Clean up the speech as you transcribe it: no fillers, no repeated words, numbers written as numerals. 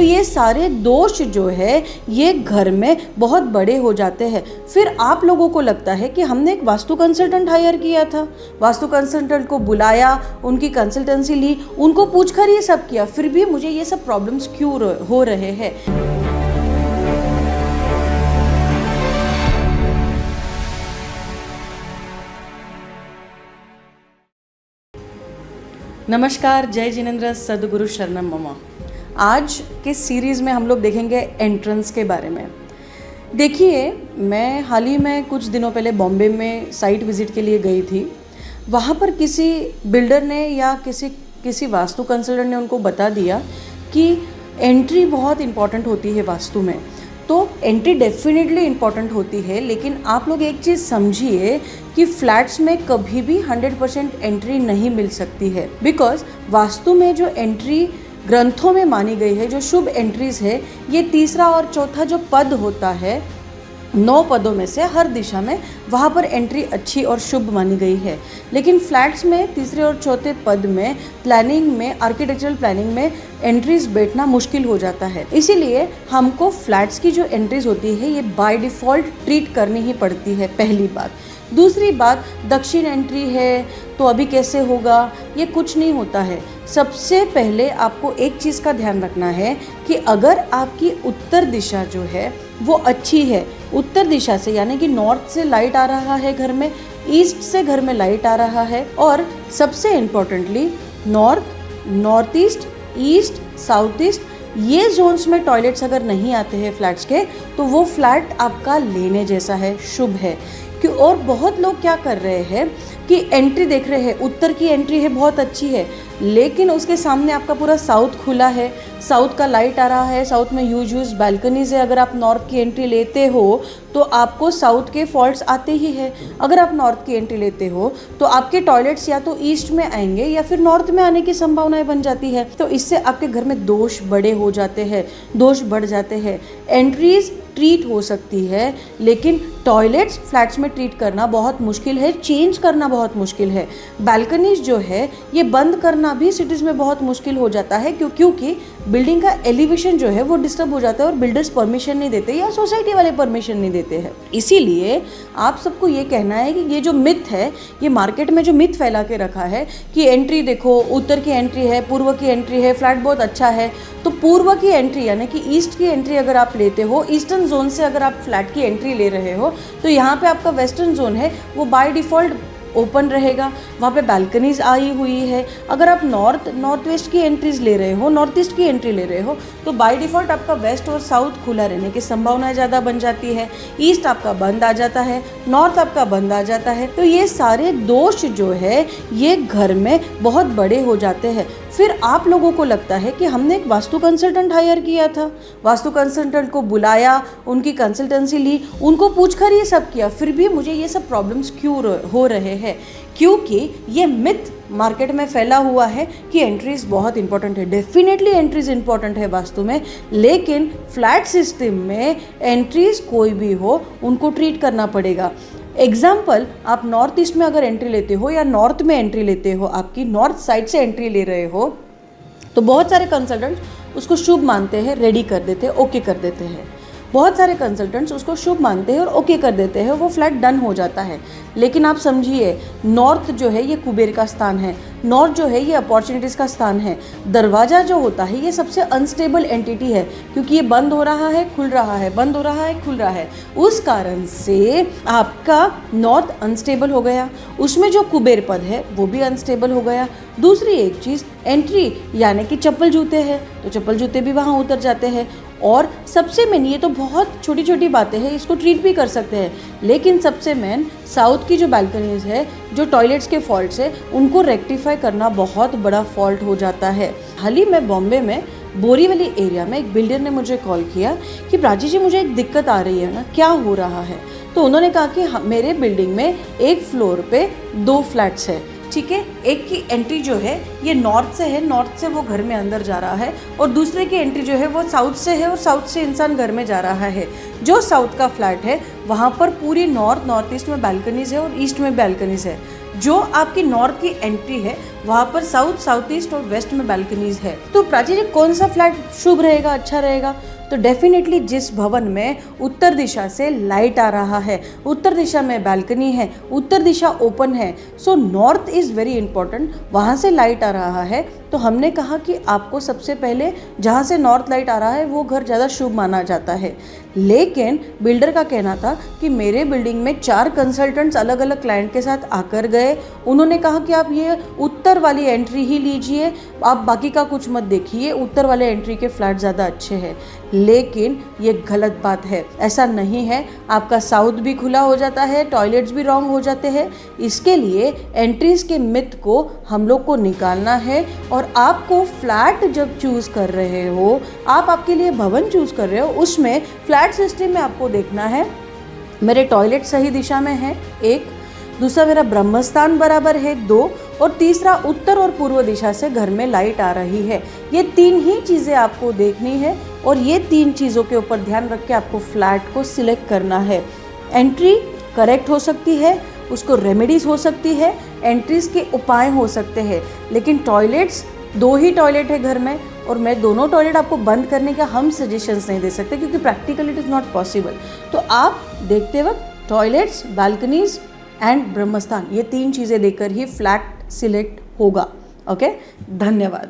ये सारे दोष जो है ये घर में बहुत बड़े हो जाते हैं। फिर आप लोगों को लगता है कि हमने एक वास्तु कंसल्टेंट हायर किया था, वास्तु कंसल्टेंट को बुलाया, उनकी कंसल्टेंसी ली, उनको पूछकर ये सब किया, फिर भी मुझे ये सब प्रॉब्लम्स क्यों हो रहे हैं। नमस्कार, जय जिनेंद्र, सद्गुरु शरणम मम। आज के सीरीज़ में हम लोग देखेंगे एंट्रेंस के बारे में। देखिए, मैं हाल ही में कुछ दिनों पहले बॉम्बे में साइट विज़िट के लिए गई थी। वहाँ पर किसी बिल्डर ने या किसी वास्तु कंसल्टेंट ने उनको बता दिया कि एंट्री बहुत इम्पॉर्टेंट होती है वास्तु में। तो एंट्री डेफिनेटली इम्पॉर्टेंट होती है, लेकिन आप लोग एक चीज़ समझिए कि फ्लैट्स में कभी भी 100% एंट्री नहीं मिल सकती है। बिकॉज वास्तु में जो एंट्री ग्रंथों में मानी गई है, जो शुभ एंट्रीज है, ये तीसरा और चौथा जो पद होता है, 9 पदों में से हर दिशा में वहाँ पर एंट्री अच्छी और शुभ मानी गई है। लेकिन फ्लैट्स में तीसरे और चौथे पद में प्लानिंग में, आर्किटेक्चरल प्लानिंग में एंट्रीज बैठना मुश्किल हो जाता है। इसीलिए हमको फ्लैट्स की जो एंट्रीज होती है ये बाय डिफ़ॉल्ट ट्रीट करनी ही पड़ती है, पहली बात। दूसरी बात, दक्षिण एंट्री है तो अभी कैसे होगा, ये कुछ नहीं होता है। सबसे पहले आपको एक चीज़ का ध्यान रखना है कि अगर आपकी उत्तर दिशा जो है वो अच्छी है, उत्तर दिशा से यानी कि नॉर्थ से लाइट आ रहा है घर में, ईस्ट से घर में लाइट आ रहा है, और सबसे importantly north east, east, south east, ये जोन्स में टॉयलेट्स अगर नहीं आते हैं फ्लैट्स के, तो वो फ्लैट आपका लेने जैसा है, शुभ है। और बहुत लोग क्या कर रहे हैं कि एंट्री देख रहे हैं, उत्तर की एंट्री है बहुत अच्छी है, लेकिन उसके सामने आपका पूरा साउथ खुला है, साउथ का लाइट आ रहा है, साउथ में यूज बालकनीज है। अगर आप नॉर्थ की एंट्री लेते हो तो आपको साउथ के फॉल्ट्स आते ही हैं। अगर आप नॉर्थ की एंट्री लेते हो तो आपके टॉयलेट्स या तो ईस्ट में आएंगे या फिर नॉर्थ में आने की संभावनाएं बन जाती है। तो इससे आपके घर में दोष बड़े हो जाते हैं, दोष बढ़ जाते हैं। एंट्रीज ट्रीट हो सकती है, लेकिन टॉयलेट्स फ्लैट्स में ट्रीट करना बहुत मुश्किल है, चेंज करना बहुत मुश्किल है। बालकनीज जो है ये बंद करना भी सिटीज़ में बहुत मुश्किल हो जाता है, क्योंकि बिल्डिंग का एलिवेशन जो है वो डिस्टर्ब हो जाता है और बिल्डर्स परमिशन नहीं देते या सोसाइटी वाले परमिशन नहीं देते हैं। इसीलिए आप सबको ये कहना है कि ये जो मिथ है, ये मार्केट में जो मिथ फैला के रखा है कि एंट्री देखो, उत्तर की एंट्री है, पूर्व की एंट्री है, फ्लैट बहुत अच्छा है, तो पूर्व की एंट्री यानी कि ईस्ट की एंट्री अगर आप लेते हो, ईस्टर्न जोन से अगर आप फ्लैट की एंट्री ले रहे हो, तो यहाँ पे आपका वेस्टर्न जोन है वो बाय डिफ़ॉल्ट ओपन रहेगा, वहाँ पे बालकनीज आई हुई है। अगर आप नॉर्थ वेस्ट की एंट्रीज ले रहे हो, नॉर्थ ईस्ट की एंट्री ले रहे हो, तो बाय डिफ़ॉल्ट आपका वेस्ट और साउथ खुला रहने की संभावनाएं ज़्यादा बन जाती है। ईस्ट आपका बंद आ जाता है, नॉर्थ आपका बंद आ जाता है। तो ये सारे दोष जो है ये घर में बहुत बड़े हो जाते हैं। फिर आप लोगों को लगता है कि हमने एक वास्तु कंसल्टेंट हायर किया था, वास्तु कंसल्टेंट को बुलाया, उनकी कंसल्टेंसी ली, उनको पूछकर ये सब किया, फिर भी मुझे ये सब प्रॉब्लम्स क्यों हो रहे हैं। क्योंकि ये मिथ मार्केट में फैला हुआ है कि एंट्रीज बहुत इंपॉर्टेंट है। डेफिनेटली एंट्रीज इंपॉर्टेंट है वास्तु में, लेकिन फ्लैट सिस्टम में एंट्रीज कोई भी हो उनको ट्रीट करना पड़ेगा। एग्जाम्पल, आप नॉर्थ ईस्ट में अगर एंट्री लेते हो या नॉर्थ में एंट्री लेते हो, आपकी नॉर्थ साइड से एंट्री ले रहे हो, तो बहुत सारे कंसल्टेंट्स उसको शुभ मानते हैं, रेडी कर देते हैं, ओके कर देते हैं। बहुत सारे कंसल्टेंट्स उसको शुभ मानते हैं और ओके कर देते हैं, वो फ्लैट डन हो जाता है। लेकिन आप समझिए, नॉर्थ जो है ये कुबेर का स्थान है, नॉर्थ जो है ये अपॉर्चुनिटीज़ का स्थान है। दरवाज़ा जो होता है ये सबसे अनस्टेबल एंटिटी है, क्योंकि ये बंद हो रहा है, खुल रहा है, बंद हो रहा है, खुल रहा है। उस कारण से आपका नॉर्थ अनस्टेबल हो गया, उसमें जो कुबेर पद है वो भी अनस्टेबल हो गया। दूसरी एक चीज़, एंट्री यानी कि चप्पल जूते हैं, तो चप्पल जूते भी वहाँ उतर जाते हैं। और सबसे मेन, ये तो बहुत छोटी छोटी बातें हैं, इसको ट्रीट भी कर सकते हैं, लेकिन सबसे मेन साउथ की जो बालकनीज है, जो टॉयलेट्स के फॉल्ट्स है, उनको रेक्टिफाई करना बहुत बड़ा फॉल्ट हो जाता है। हाल ही में बॉम्बे में बोरीवली एरिया में एक बिल्डर ने मुझे कॉल किया कि प्राची जी मुझे एक दिक्कत आ रही है ना, क्या हो रहा है। तो उन्होंने कहा कि मेरे बिल्डिंग में एक फ्लोर पे 2 फ्लैट्स है, ठीक है। एक की एंट्री जो है ये नॉर्थ से है, नॉर्थ से वो घर में अंदर जा रहा है, और दूसरे की एंट्री जो है वो साउथ से है और साउथ से इंसान घर में जा रहा है। जो साउथ का फ्लैट है वहाँ पर पूरी नॉर्थ ईस्ट में बालकनीज है और ईस्ट में बालकनीज है। जो आपकी नॉर्थ की एंट्री है वहाँ पर साउथ, साउथ ईस्ट और वेस्ट में बालकनीज है। तो प्राची जी, कौन सा फ्लैट शुभ रहेगा, अच्छा रहेगा? तो डेफिनेटली जिस भवन में उत्तर दिशा से लाइट आ रहा है, उत्तर दिशा में बालकनी है, उत्तर दिशा ओपन है, so north is very important, वहाँ से लाइट आ रहा है। तो हमने कहा कि आपको सबसे पहले जहाँ से नॉर्थ लाइट आ रहा है वो घर ज़्यादा शुभ माना जाता है। लेकिन बिल्डर का कहना था कि मेरे बिल्डिंग में 4 कंसल्टेंट्स अलग अलग क्लाइंट के साथ आकर गए, उन्होंने कहा कि आप ये उत्तर वाली एंट्री ही लीजिए, आप बाकी का कुछ मत देखिए, उत्तर वाले एंट्री के फ्लैट ज़्यादा अच्छे हैं। लेकिन ये गलत बात है, ऐसा नहीं है। आपका साउथ भी खुला हो जाता है, टॉयलेट्स भी रॉन्ग हो जाते हैं। इसके लिए एंट्रीज के मिथ को हम लोग को निकालना है। और आपको फ्लैट जब चूज़ कर रहे हो, आप आपके लिए भवन चूज़ कर रहे हो, उसमें फ्लैट सिस्टम में आपको देखना है मेरे टॉयलेट सही दिशा में है 1, दूसरा मेरा ब्रह्मस्थान बराबर है 2, और तीसरा उत्तर और पूर्व दिशा से घर में लाइट आ रही है। ये 3 ही चीज़ें आपको देखनी है और ये 3 चीज़ों के ऊपर ध्यान रख के आपको फ्लैट को सिलेक्ट करना है। एंट्री करेक्ट हो सकती है, उसको रेमेडीज़ हो सकती है, एंट्रीज़ के उपाय हो सकते हैं, लेकिन टॉयलेट्स 2 ही टॉयलेट है घर में और मैं दोनों टॉयलेट आपको बंद करने का हम सजेशंस नहीं दे सकते क्योंकि practically it is not possible. तो आप देखते वक्त टॉयलेट्स, बालकनीज एंड ब्रह्मस्थान, ये 3 चीज़ें देकर ही फ्लैट सिलेक्ट होगा। ओके, धन्यवाद।